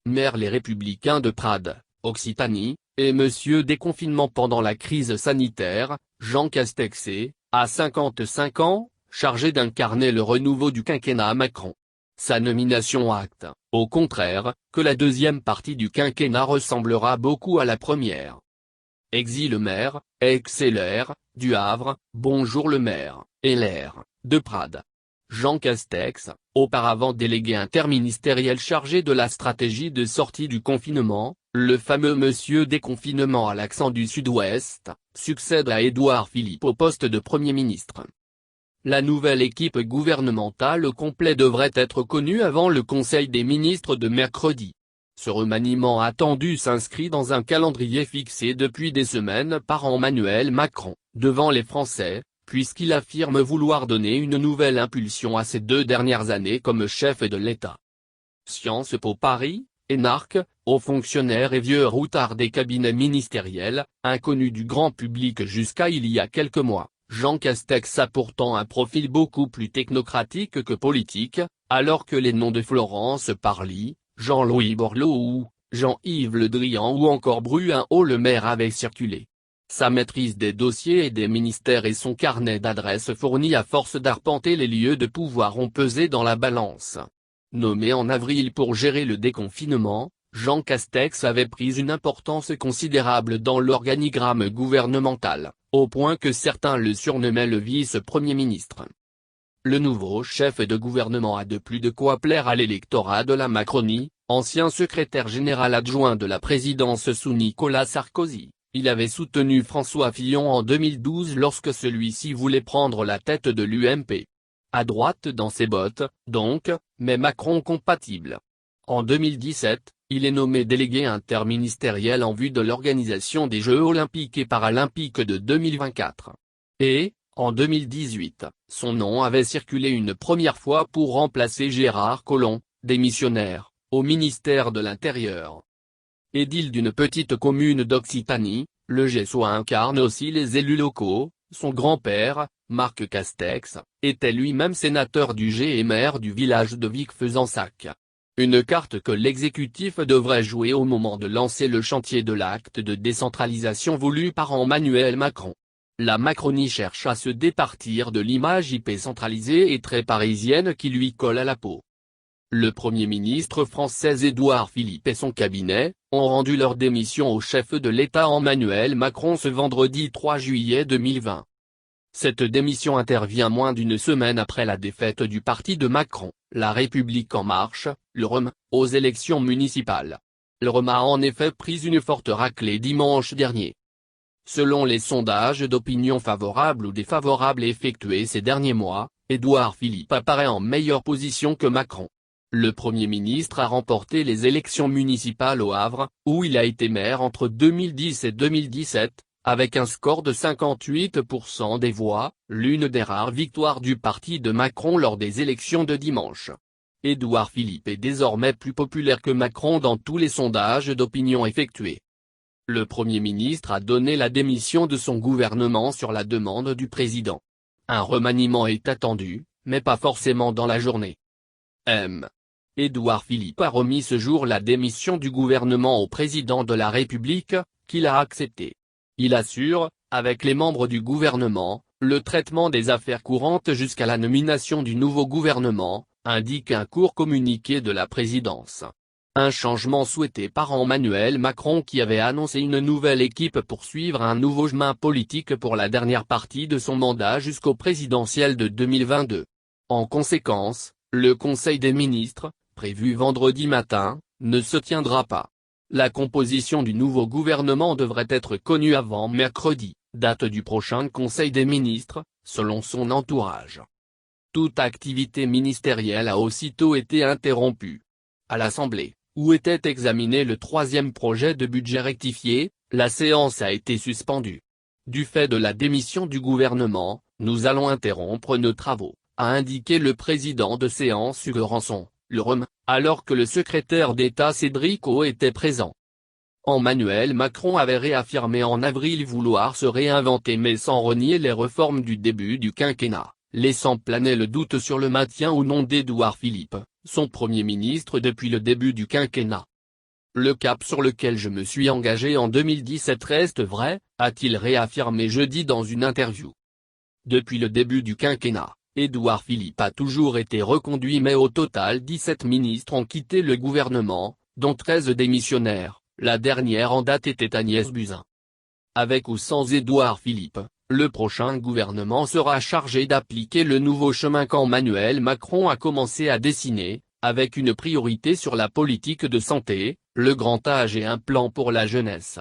maire Les Républicains de Prades, Occitanie, et monsieur déconfinement pendant la crise sanitaire, Jean Castex est, à 55 ans, chargé d'incarner le renouveau du quinquennat Macron. Sa nomination acte, au contraire, que la deuxième partie du quinquennat ressemblera beaucoup à la première. Exil maire, ex-LR, du Havre, bonjour le maire, LR, de Prades. Jean Castex, auparavant délégué interministériel chargé de la stratégie de sortie du confinement, le fameux monsieur déconfinement à l'accent du Sud-Ouest, succède à Édouard Philippe au poste de Premier ministre. La nouvelle équipe gouvernementale au complet devrait être connue avant le Conseil des ministres de mercredi. Ce remaniement attendu s'inscrit dans un calendrier fixé depuis des semaines par Emmanuel Macron, devant les Français, puisqu'il affirme vouloir donner une nouvelle impulsion à ces 2 dernières années comme chef de l'État. Sciences Po Paris, énarques, hauts fonctionnaires et vieux routards des cabinets ministériels, inconnus du grand public jusqu'à il y a quelques mois, Jean Castex a pourtant un profil beaucoup plus technocratique que politique, alors que les noms de Florence Parly, Jean-Louis Borloo ou Jean-Yves Le Drian ou encore Bruin-Haut le maire avaient circulé. Sa maîtrise des dossiers et des ministères et son carnet d'adresses fourni à force d'arpenter les lieux de pouvoir ont pesé dans la balance. Nommé en avril pour gérer le déconfinement, Jean Castex avait pris une importance considérable dans l'organigramme gouvernemental, au point que certains le surnommaient le vice-premier ministre. Le nouveau chef de gouvernement a de plus de quoi plaire à l'électorat de la Macronie, ancien secrétaire général adjoint de la présidence sous Nicolas Sarkozy. Il avait soutenu François Fillon en 2012 lorsque celui-ci voulait prendre la tête de l'UMP. À droite dans ses bottes, donc, mais Macron compatible. En 2017, il est nommé délégué interministériel en vue de l'organisation des Jeux olympiques et paralympiques de 2024. Et, en 2018, son nom avait circulé une première fois pour remplacer Gérard Collomb, démissionnaire, au ministère de l'Intérieur. Édile d'une petite commune d'Occitanie, le Gessois incarne aussi les élus locaux. Son grand-père, Marc Castex, était lui-même sénateur du Gers et maire du village de Vic-Fezensac. Une carte que l'exécutif devrait jouer au moment de lancer le chantier de l'acte de décentralisation voulu par Emmanuel Macron. La Macronie cherche à se départir de l'image hyper centralisée et très parisienne qui lui colle à la peau. Le Premier ministre français Édouard Philippe et son cabinet ont rendu leur démission au chef de l'État Emmanuel Macron ce vendredi 3 juillet 2020. Cette démission intervient moins d'une semaine après la défaite du parti de Macron, La République En Marche, le REM, aux élections municipales. Le REM a en effet pris une forte raclée dimanche dernier. Selon les sondages d'opinion favorables ou défavorables effectués ces derniers mois, Édouard Philippe apparaît en meilleure position que Macron. Le Premier ministre a remporté les élections municipales au Havre, où il a été maire entre 2010 et 2017, avec un score de 58% des voix, l'une des rares victoires du parti de Macron lors des élections de dimanche. Édouard Philippe est désormais plus populaire que Macron dans tous les sondages d'opinion effectués. Le Premier ministre a donné la démission de son gouvernement sur la demande du président. Un remaniement est attendu, mais pas forcément dans la journée. Édouard Philippe a remis ce jour la démission du gouvernement au président de la République, qu'il a accepté. Il assure, avec les membres du gouvernement, le traitement des affaires courantes jusqu'à la nomination du nouveau gouvernement, indique un court communiqué de la présidence. Un changement souhaité par Emmanuel Macron qui avait annoncé une nouvelle équipe pour suivre un nouveau chemin politique pour la dernière partie de son mandat jusqu'au présidentiel de 2022. En conséquence, le Conseil des ministres, prévu vendredi matin, ne se tiendra pas. La composition du nouveau gouvernement devrait être connue avant mercredi, date du prochain Conseil des ministres, selon son entourage. Toute activité ministérielle a aussitôt été interrompue. À l'Assemblée, où était examiné le 3e projet de budget rectifié, la séance a été suspendue. Du fait de la démission du gouvernement, nous allons interrompre nos travaux, a indiqué le président de séance Hugues Rançon, le REM, alors que le secrétaire d'État Cédric O était présent. Emmanuel Macron avait réaffirmé en avril vouloir se réinventer mais sans renier les réformes du début du quinquennat, laissant planer le doute sur le maintien ou non d'Édouard Philippe, son Premier ministre depuis le début du quinquennat. le cap sur lequel je me suis engagé en 2017 reste vrai, a-t-il réaffirmé jeudi dans une interview. Depuis le début du quinquennat, Édouard Philippe a toujours été reconduit mais au total 17 ministres ont quitté le gouvernement, dont 13 démissionnaires, la dernière en date était Agnès Buzyn. Avec ou sans Édouard Philippe, le prochain gouvernement sera chargé d'appliquer le nouveau chemin qu'Emmanuel Macron a commencé à dessiner, avec une priorité sur la politique de santé, le grand âge et un plan pour la jeunesse.